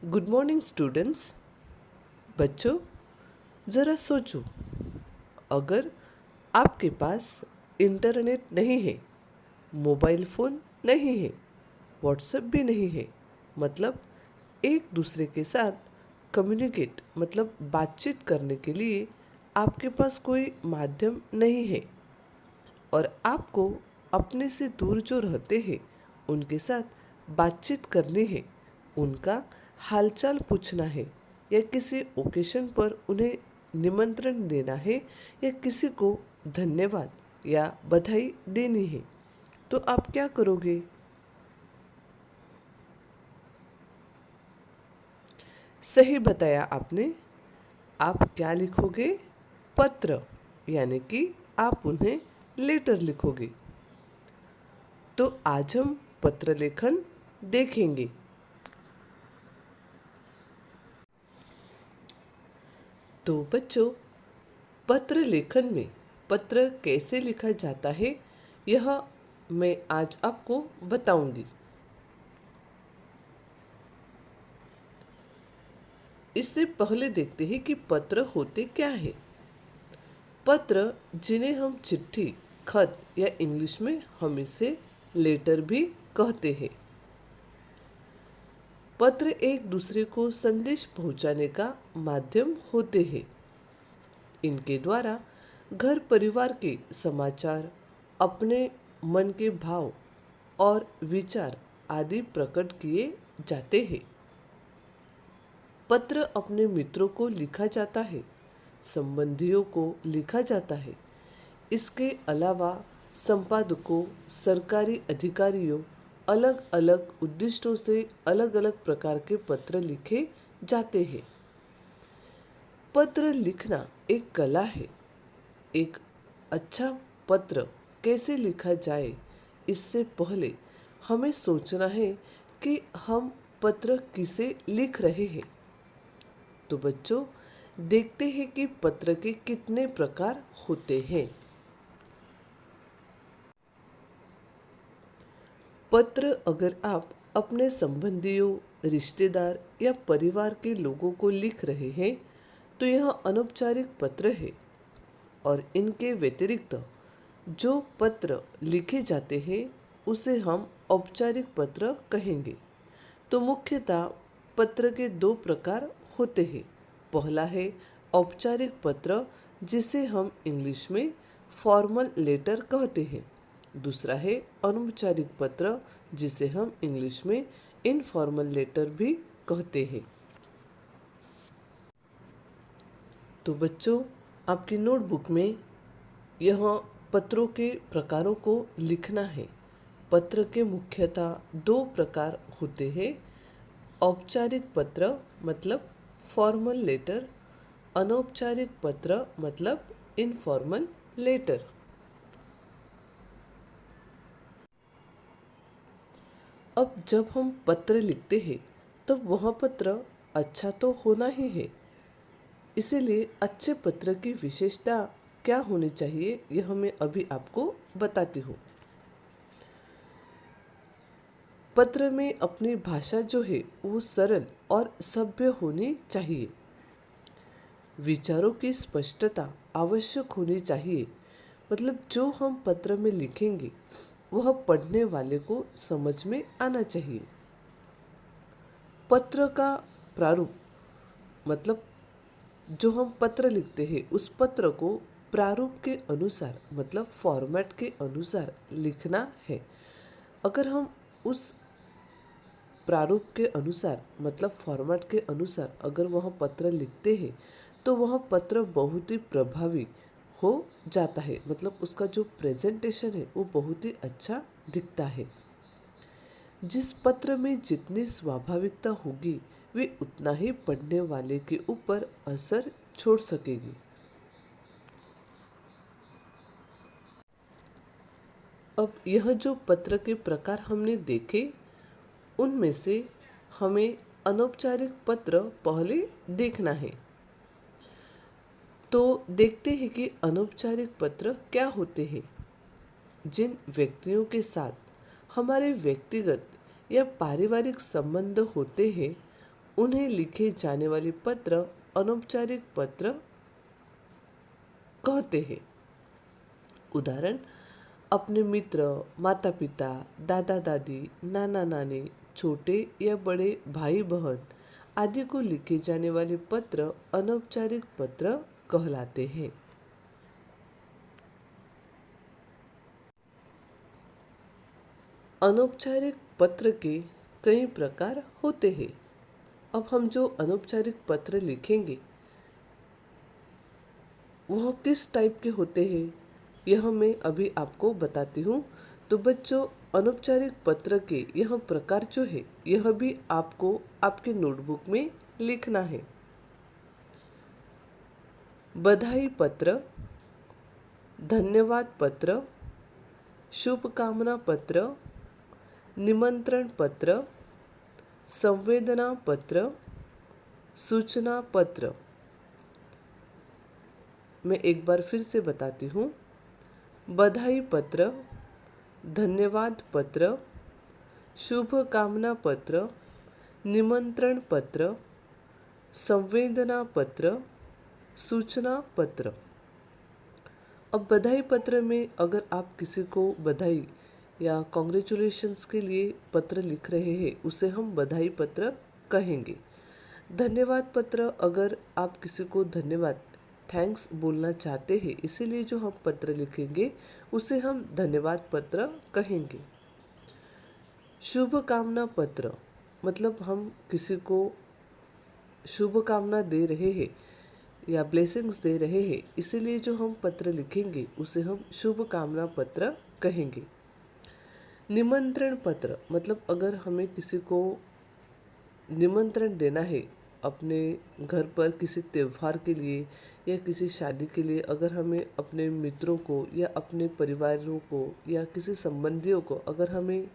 Good morning students. बच्चों, ज़रा सोचो, अगर आपके पास इंटरनेट नहीं है, मोबाइल फ़ोन नहीं है, व्हाट्सएप भी नहीं है, मतलब एक दूसरे के साथ कम्युनिकेट मतलब बातचीत करने के लिए आपके पास कोई माध्यम नहीं है और आपको अपने से दूर जो रहते हैं उनके साथ बातचीत करनी है, उनका हालचाल पूछना है या किसी ओकेशन पर उन्हें निमंत्रण देना है या किसी को धन्यवाद या बधाई देनी है, तो आप क्या करोगे? सही बताया आपने। आप क्या लिखोगे? पत्र, यानी कि आप उन्हें लेटर लिखोगे। तो आज हम पत्र लेखन देखेंगे। तो बच्चों, पत्र लेखन में पत्र कैसे लिखा जाता है, यह मैं आज आपको बताऊंगी। इससे पहले देखते हैं कि पत्र होते क्या है। पत्र, जिन्हें हम चिट्ठी, खत या इंग्लिश में हम इसे लेटर भी कहते हैं। पत्र एक दूसरे को संदेश पहुंचाने का माध्यम होते हैं। इनके द्वारा घर परिवार के समाचार, अपने मन के भाव और विचार आदि प्रकट किए जाते हैं। पत्र अपने मित्रों को लिखा जाता है, संबंधियों को लिखा जाता है। इसके अलावा संपादकों, सरकारी अधिकारियों, अलग अलग उद्देश्यों से अलग अलग प्रकार के पत्र लिखे जाते हैं। पत्र लिखना एक कला है। एक अच्छा पत्र कैसे लिखा जाए, इससे पहले हमें सोचना है कि हम पत्र किसे लिख रहे हैं। तो बच्चों, देखते हैं कि पत्र के कितने प्रकार होते हैं। पत्र अगर आप अपने संबंधियों, रिश्तेदार या परिवार के लोगों को लिख रहे हैं, तो यह अनौपचारिक पत्र है। और इनके व्यतिरिक्त जो पत्र लिखे जाते हैं उसे हम औपचारिक पत्र कहेंगे। तो मुख्यतः पत्र के दो प्रकार होते हैं। पहला है औपचारिक पत्र, जिसे हम इंग्लिश में फॉर्मल लेटर कहते हैं। दूसरा है अनौपचारिक पत्र, जिसे हम इंग्लिश में इनफॉर्मल लेटर भी कहते हैं। तो बच्चों, आपकी नोटबुक में यह पत्रों के प्रकारों को लिखना है। पत्र के मुख्यतः दो प्रकार होते हैं। औपचारिक पत्र मतलब फॉर्मल लेटर, अनौपचारिक पत्र मतलब इनफॉर्मल लेटर। अब जब हम पत्र लिखते हैं तब वह पत्र अच्छा तो होना ही है। इसीलिए अच्छे पत्र की विशेषता क्या होनी चाहिए, यह मैं अभी आपको बताती हूँ। पत्र में अपनी भाषा जो है वो सरल और सभ्य होनी चाहिए। विचारों की स्पष्टता आवश्यक होनी चाहिए। मतलब जो हम पत्र में लिखेंगे वह पढ़ने वाले को समझ में आना चाहिए। पत्र का प्रारूप मतलब जो हम पत्र लिखते हैं उस पत्र को प्रारूप के अनुसार मतलब फॉर्मेट के अनुसार लिखना है। अगर हम उस प्रारूप के अनुसार मतलब फॉर्मेट के अनुसार अगर वह पत्र लिखते हैं तो वह पत्र बहुत ही प्रभावी हो जाता है। मतलब उसका जो प्रेजेंटेशन है वो बहुत ही अच्छा दिखता है। जिस पत्र में जितनी स्वाभाविकता होगी वे उतना ही पढ़ने वाले के ऊपर असर छोड़ सकेगी। अब यह जो पत्र के प्रकार हमने देखे उनमें से हमें अनौपचारिक पत्र पहले देखना है। तो देखते हैं कि अनौपचारिक पत्र क्या होते हैं। जिन व्यक्तियों के साथ हमारे व्यक्तिगत या पारिवारिक संबंध होते हैं उन्हें लिखे जाने वाले पत्र अनौपचारिक पत्र कहते हैं। उदाहरण, अपने मित्र, माता पिता, दादा दादी, नाना नानी, छोटे या बड़े भाई बहन आदि को लिखे जाने वाले पत्र अनौपचारिक पत्र कहलाते हैं। अनौपचारिक पत्र के कई प्रकार होते हैं। अब हम जो अनौपचारिक पत्र लिखेंगे वह किस टाइप के होते हैं यह मैं अभी आपको बताती हूँ। तो बच्चों, अनौपचारिक पत्र के यह प्रकार जो है यह भी आपको आपके नोटबुक में लिखना है। बधाई पत्र, धन्यवाद पत्र, शुभकामना पत्र, निमंत्रण पत्र, संवेदना पत्र, सूचना पत्र। मैं एक बार फिर से बताती हूँ। बधाई पत्र, धन्यवाद पत्र, शुभकामना पत्र, निमंत्रण पत्र, संवेदना पत्र, सूचना पत्र। अब बधाई पत्र में अगर आप किसी को बधाई या कॉन्ग्रेचुलेशंस के लिए पत्र लिख रहे हैं उसे हम बधाई पत्र कहेंगे। धन्यवाद पत्र, अगर आप किसी को धन्यवाद थैंक्स बोलना चाहते हैं इसीलिए जो हम पत्र लिखेंगे उसे हम धन्यवाद पत्र कहेंगे। शुभकामना पत्र, मतलब हम किसी को शुभकामना दे रहे हैं या ब्लेसिंग्स दे रहे हैं इसीलिए जो हम पत्र लिखेंगे उसे हम शुभकामना पत्र कहेंगे। निमंत्रण पत्र, मतलब अगर हमें किसी को निमंत्रण देना है अपने घर पर किसी त्यौहार के लिए या किसी शादी के लिए, अगर हमें अपने मित्रों को या अपने परिवारों को या किसी संबंधियों को अगर हमें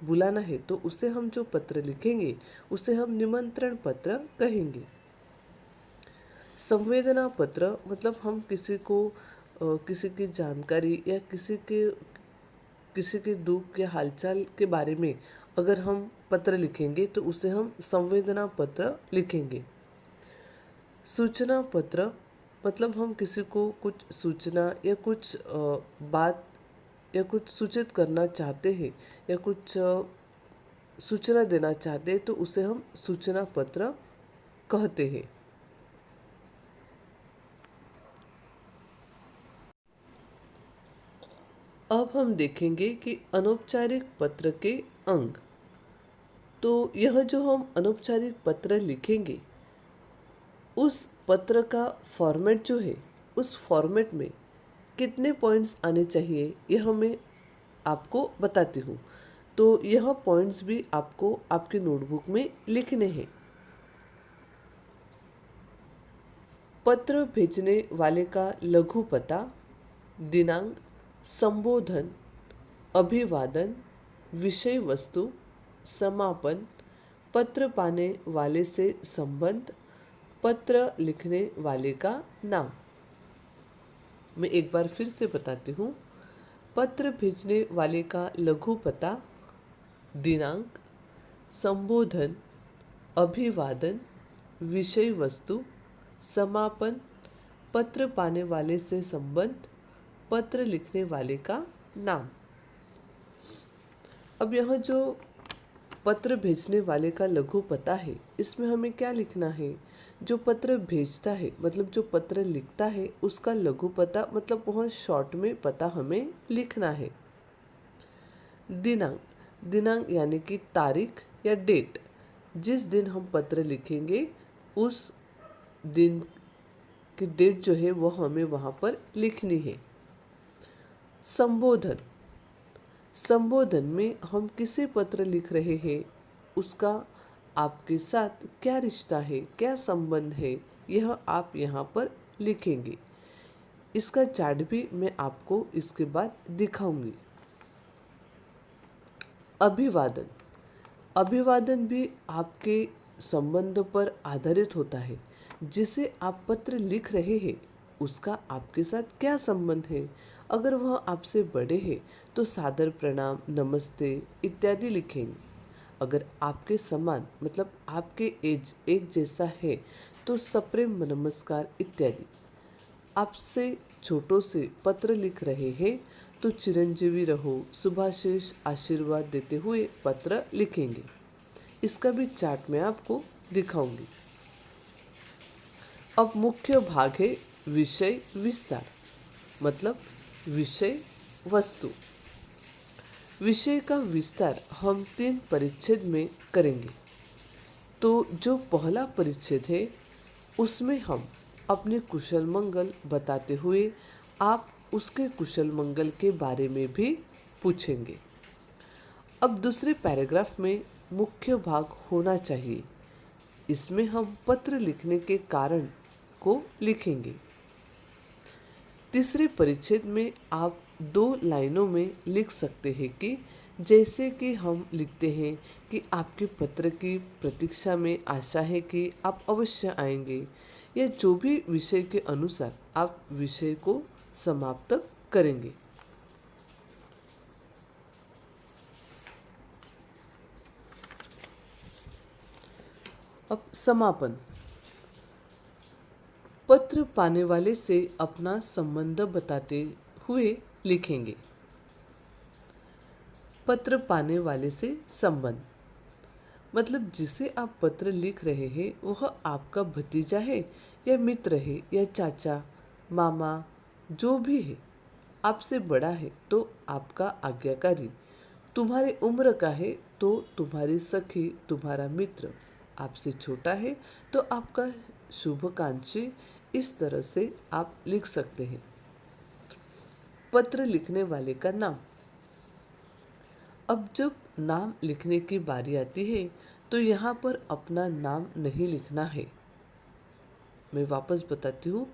बुलाना है तो उसे हम जो पत्र लिखेंगे उसे हम निमंत्रण पत्र कहेंगे। संवेदना पत्र, मतलब हम किसी को किसी की जानकारी या किसी के दुख या हालचाल के बारे में अगर हम पत्र लिखेंगे तो उसे हम संवेदना पत्र लिखेंगे। सूचना पत्र, मतलब हम किसी को कुछ सूचना या कुछ बात या कुछ सूचित करना चाहते हैं या कुछ सूचना देना चाहते हैं तो उसे हम सूचना पत्र कहते हैं। अब हम देखेंगे कि अनौपचारिक पत्र के अंग। तो यह जो हम अनौपचारिक पत्र लिखेंगे उस पत्र का फॉर्मेट जो है उस फॉर्मेट में कितने पॉइंट्स आने चाहिए यह मैं आपको बताती हूँ। तो यह पॉइंट्स भी आपको आपके नोटबुक में लिखने हैं। पत्र भेजने वाले का लघु पता, दिनांक, संबोधन, अभिवादन, विषय वस्तु, समापन, पत्र पाने वाले से संबंध, पत्र लिखने वाले का नाम। मैं एक बार फिर से बताती हूँ। पत्र भेजने वाले का लघु पता, दिनांक, संबोधन, अभिवादन, विषय वस्तु, समापन, पत्र पाने वाले से संबंध, पत्र लिखने वाले का नाम। अब यह जो पत्र भेजने वाले का लघु पता है इसमें हमें क्या लिखना है? जो पत्र भेजता है मतलब जो पत्र लिखता है उसका लघु पता, मतलब वह शॉर्ट में पता हमें लिखना है। दिनांक, दिनांक यानी कि तारीख या डेट, जिस दिन हम पत्र लिखेंगे उस दिन की डेट जो है वो हमें वहाँ पर लिखनी है। संबोधन, संबोधन में हम किसे पत्र लिख रहे हैं, उसका आपके साथ क्या रिश्ता है, क्या संबंध है, यह आप यहाँ पर लिखेंगे। इसका चार्ट भी मैं आपको इसके बाद दिखाऊंगी। अभिवादन, अभिवादन भी आपके संबंध पर आधारित होता है। जिसे आप पत्र लिख रहे हैं उसका आपके साथ क्या संबंध है। अगर वह आपसे बड़े हैं तो सादर प्रणाम, नमस्ते इत्यादि लिखेंगे। अगर आपके समान मतलब आपके एज एक जैसा है तो सप्रेम नमस्कार इत्यादि। आपसे छोटों से पत्र लिख रहे हैं तो चिरंजीवी रहो शुभाशीष आशीर्वाद देते हुए पत्र लिखेंगे। इसका भी चार्ट मैं आपको दिखाऊंगी। अब मुख्य भाग है विषय विस्तार, मतलब विषय वस्तु। विषय का विस्तार हम 3 परिच्छेद में करेंगे। तो जो पहला परिच्छेद है उसमें हम अपने कुशल मंगल बताते हुए आप उसके कुशल मंगल के बारे में भी पूछेंगे। अब दूसरे पैराग्राफ में मुख्य भाग होना चाहिए। इसमें हम पत्र लिखने के कारण को लिखेंगे। तीसरे परिच्छेद में आप 2 लाइनों में लिख सकते हैं कि जैसे कि हम लिखते हैं कि आपके पत्र की प्रतीक्षा में आशा है कि आप अवश्य आएंगे, या जो भी विषय के अनुसार आप विषय को समाप्त करेंगे। अब समापन। पत्र पाने वाले से अपना संबंध बताते हुए लिखेंगे। पत्र पाने वाले से संबंध मतलब जिसे आप पत्र लिख रहे हैं वह आपका भतीजा है या मित्र है या चाचा मामा जो भी है। आपसे बड़ा है तो आपका आज्ञाकारी, तुम्हारी उम्र का है तो तुम्हारी सखी तुम्हारा मित्र, आपसे छोटा है तो आपका शुभकांक्षी। इस तरह से आप लिख सकते हैं। पत्र लिखने वाले का नाम। अब जब नाम लिखने की बारी आती है तो यहाँ पर अपना नाम नहीं लिखना है। मैं वापस बताती हूँ।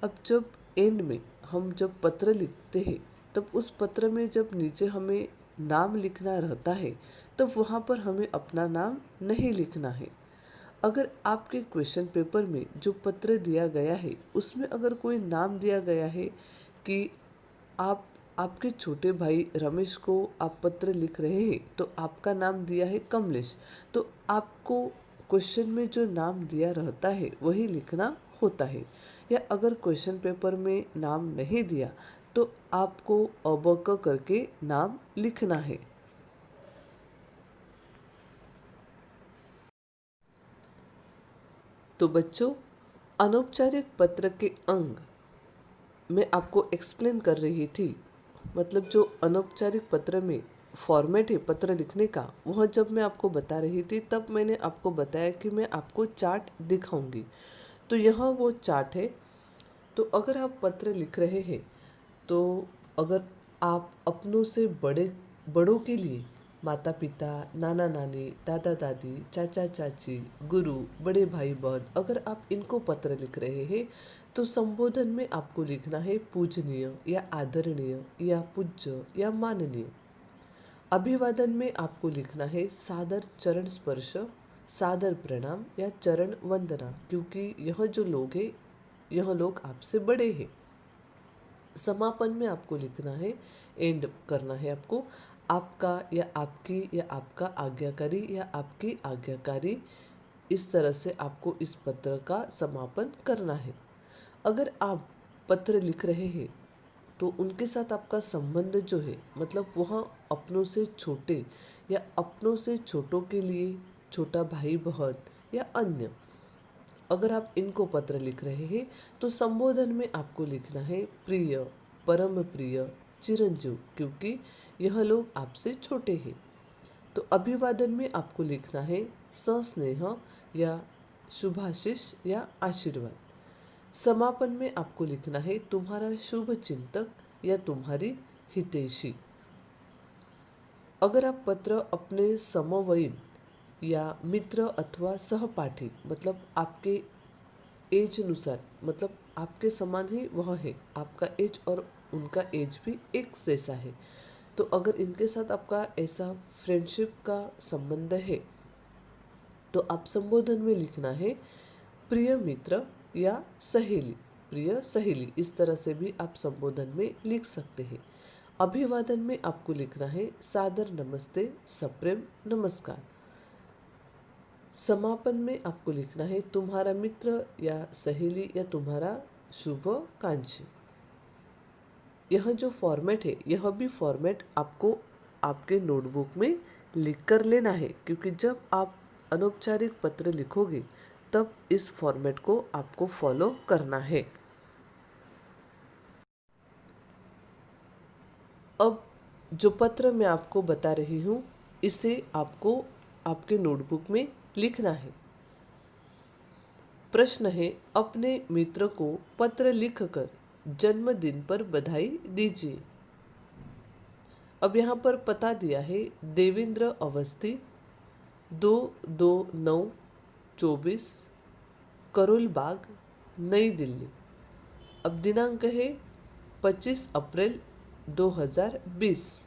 अब जब एंड में हम जब पत्र लिखते हैं तब उस पत्र में जब नीचे हमें नाम लिखना रहता है तब वहाँ पर हमें अपना नाम नहीं लिखना है। अगर आपके क्वेश्चन पेपर में जो पत्र दिया गया है उसमें अगर कोई नाम दिया गया है कि आप आपके छोटे भाई रमेश को आप पत्र लिख रहे हैं तो आपका नाम दिया है कमलेश, तो आपको क्वेश्चन में जो नाम दिया रहता है वही लिखना होता है। या अगर क्वेश्चन पेपर में नाम नहीं दिया तो आपको अबक करके नाम लिखना है। तो बच्चों, अनौपचारिक पत्र के अंग मैं आपको एक्सप्लेन कर रही थी। मतलब जो अनौपचारिक पत्र में फॉर्मेट है पत्र लिखने का, वह जब मैं आपको बता रही थी तब मैंने आपको बताया कि मैं आपको चार्ट दिखाऊंगी। तो यह वो चार्ट है। तो अगर आप पत्र लिख रहे हैं तो अगर आप अपनों से बड़ों के लिए माता पिता नाना नानी दादा दादी चाचा चाची गुरु बड़े भाई बहन, अगर आप इनको पत्र लिख रहे हैं तो संबोधन में आपको लिखना है पूजनीय या आदरणीय या पूज्य या माननीय। अभिवादन में आपको लिखना है सादर चरण स्पर्श, सादर प्रणाम या चरण वंदना, क्योंकि यह जो लोग हैं यह लोग आपसे बड़े हैं। समापन में आपको लिखना है, एंड करना है आपको, आपका या आपकी या आपका आज्ञाकारी या आपकी आज्ञाकारी। इस तरह से आपको इस पत्र का समापन करना है। अगर आप पत्र लिख रहे हैं तो उनके साथ आपका संबंध जो है मतलब वह अपनों से छोटे या अपनों से छोटों के लिए छोटा भाई बहन या अन्य, अगर आप इनको पत्र लिख रहे हैं तो संबोधन में आपको लिखना है प्रिय, परम प्रिय, चिरंजीव, क्योंकि यह लोग आपसे छोटे हैं। तो अभिवादन में आपको लिखना है सस्नेह या शुभाशीष या आशीर्वाद। समापन में आपको लिखना है तुम्हारा शुभ चिंतक या तुम्हारी हितैषी। अगर आप पत्र अपने समवयीन या मित्र अथवा सहपाठी मतलब आपके एज अनुसार, मतलब आपके समान ही वह है, आपका एज और उनका एज भी एक जैसा है, तो अगर इनके साथ आपका ऐसा फ्रेंडशिप का संबंध है तो आप संबोधन में लिखना है प्रिय मित्र या सहेली, प्रिय सहेली। इस तरह से भी आप संबोधन में लिख सकते हैं। अभिवादन में आपको लिखना है सादर नमस्ते, सप्रेम नमस्कार। समापन में आपको लिखना है तुम्हारा मित्र या सहेली या तुम्हारा शुभकांक्षी। यह जो फॉर्मेट है यह भी फॉर्मेट आपको आपके नोटबुक में लिख कर लेना है, क्योंकि जब आप अनौपचारिक पत्र लिखोगे तब इस फॉर्मेट को आपको फॉलो करना है। अब जो पत्र मैं आपको बता रही हूँ इसे आपको आपके नोटबुक में लिखना है। प्रश्न है, अपने मित्र को पत्र लिखकर जन्मदिन पर बधाई दीजिए। अब यहाँ पर पता दिया है देवेंद्र अवस्थी, 22924 करोल बाग, नई दिल्ली। अब दिनांक है 25 अप्रैल 2020।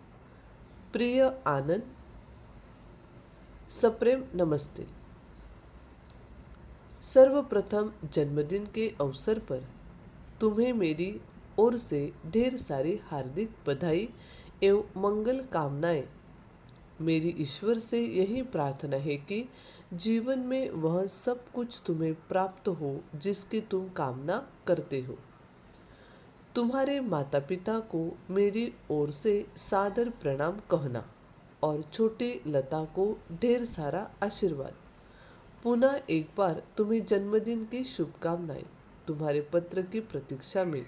प्रिय आनंद, सप्रेम नमस्ते। सर्वप्रथम जन्मदिन के अवसर पर तुम्हें मेरी ओर से ढेर सारी हार्दिक बधाई एवं मंगल कामनाएं। मेरी ईश्वर से यही प्रार्थना है कि जीवन में वह सब कुछ तुम्हें प्राप्त हो जिसकी तुम कामना करते हो। तुम्हारे माता पिता को मेरी ओर से सादर प्रणाम कहना और छोटी लता को ढेर सारा आशीर्वाद। पुनः एक बार तुम्हें जन्मदिन की शुभकामनाएं। तुम्हारे पत्र की प्रतीक्षा में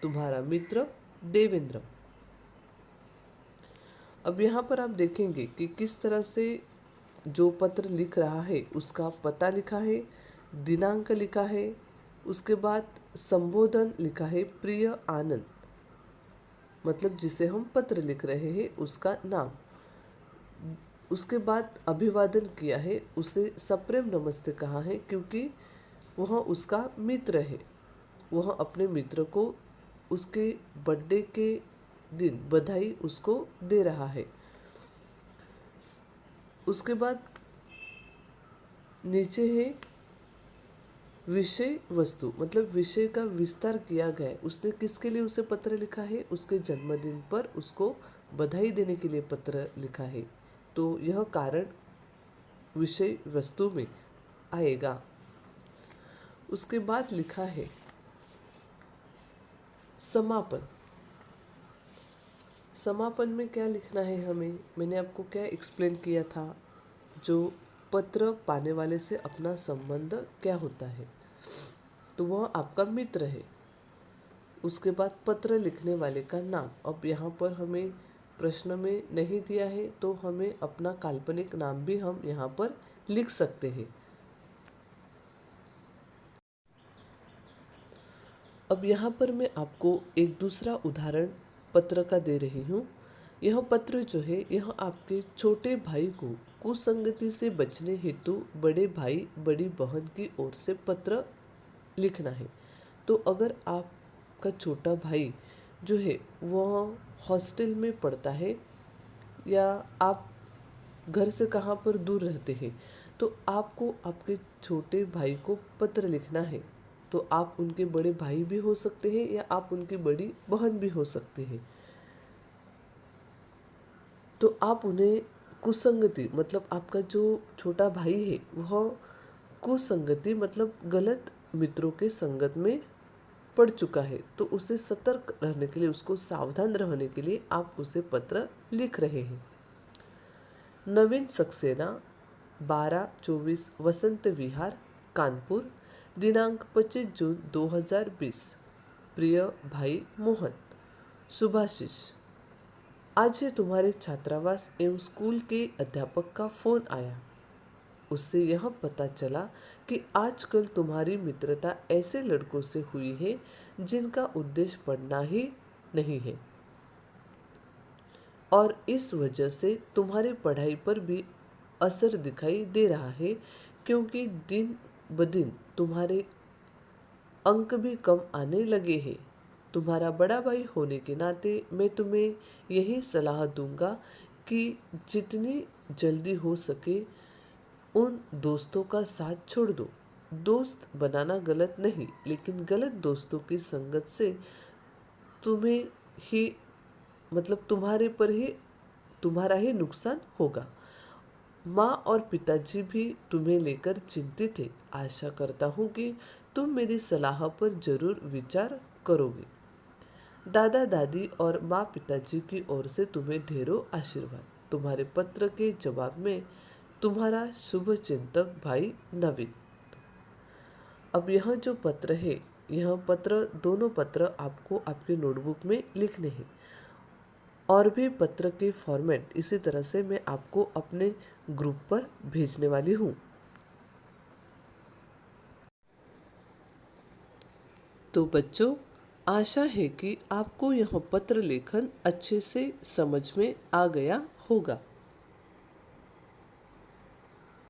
तुम्हारा मित्र देवेंद्र। अब यहाँ पर आप देखेंगे कि किस तरह से जो पत्र लिख रहा है उसका पता लिखा है, दिनांक लिखा है, उसके बाद संबोधन लिखा है प्रिय आनंद, मतलब जिसे हम पत्र लिख रहे हैं उसका नाम। उसके बाद अभिवादन किया है, उसे सप्रेम नमस्ते कहा है क्योंकि वह उसका मित्र है। वह अपने मित्र को उसके बर्थडे के दिन बधाई उसको दे रहा है। उसके बाद नीचे है विषय वस्तु, मतलब विषय का विस्तार किया गया है। उसने किसके लिए उसे पत्र लिखा है? उसके जन्मदिन पर उसको बधाई देने के लिए पत्र लिखा है, तो यह कारण विषय वस्तु में आएगा। उसके बाद लिखा है समापन। समापन में क्या लिखना है हमें? मैंने आपको क्या एक्सप्लेन किया था, जो पत्र पाने वाले से अपना संबंध क्या होता है, तो वह आपका मित्र है। उसके बाद पत्र लिखने वाले का नाम। अब यहाँ पर हमें प्रश्न में नहीं दिया है तो हमें अपना काल्पनिक नाम भी हम यहाँ पर लिख सकते हैं। अब यहाँ पर मैं आपको एक दूसरा उदाहरण पत्र का दे रही हूँ। यह पत्र जो है यह आपके छोटे भाई को कुसंगति से बचने हेतु बड़े भाई बड़ी बहन की ओर से पत्र लिखना है। तो अगर आपका छोटा भाई जो है वह हॉस्टल में पढ़ता है या आप घर से कहाँ पर दूर रहते हैं, तो आपको आपके छोटे भाई को पत्र लिखना है। तो आप उनके बड़े भाई भी हो सकते हैं या आप उनकी बड़ी बहन भी हो सकते हैं। तो आप उन्हें कुसंगति, मतलब आपका जो छोटा भाई है वह कुसंगति मतलब गलत मित्रों के संगत में पड़ चुका है, तो उसे सतर्क रहने के लिए, उसको सावधान रहने के लिए आप उसे पत्र लिख रहे हैं। नवीन सक्सेना, 1224 वसंत विहार, कानपुर, दिनांक 25 जून 2020। प्रिय भाई मोहन, शुभाशीष, आज है तुम्हारे छात्रावास एवं स्कूल के अध्यापक का फोन आया। उससे यह पता चला कि आजकल तुम्हारी मित्रता ऐसे लड़कों से हुई है जिनका उद्देश्य पढ़ना ही नहीं है, और इस वजह से तुम्हारी पढ़ाई पर भी असर दिखाई दे रहा है, क्योंकि दिन ब दिन तुम्हारे अंक भी कम आने लगे हैं। तुम्हारा बड़ा भाई होने के नाते मैं तुम्हें यही सलाह दूंगा कि जितनी जल्दी हो सके उन दोस्तों का साथ छोड़ दो। दोस्त बनाना गलत नहीं, लेकिन गलत दोस्तों की संगत से तुम्हें ही, मतलब तुम्हारे पर ही, तुम्हारा ही नुकसान होगा। माँ और पिताजी भी तुम्हें लेकर चिंतित हैं। आशा करता हूँ कि तुम मेरी सलाह पर जरूर विचार करोगे। दादा दादी और माँ पिताजी की ओर से तुम्हें ढेरों आशीर्वाद। तुम्हारे पत्र के जवाब में तुम्हारा शुभ चिंतक भाई नवीन। अब यह जो पत्र है, यह पत्र, दोनों पत्र आपको आपके नोटबुक में लिखने हैं। और भी पत्र के फॉर्मेट इसी तरह से मैं आपको अपने ग्रुप पर भेजने वाली हूँ। तो बच्चों, आशा है कि आपको यह पत्र लेखन अच्छे से समझ में आ गया होगा।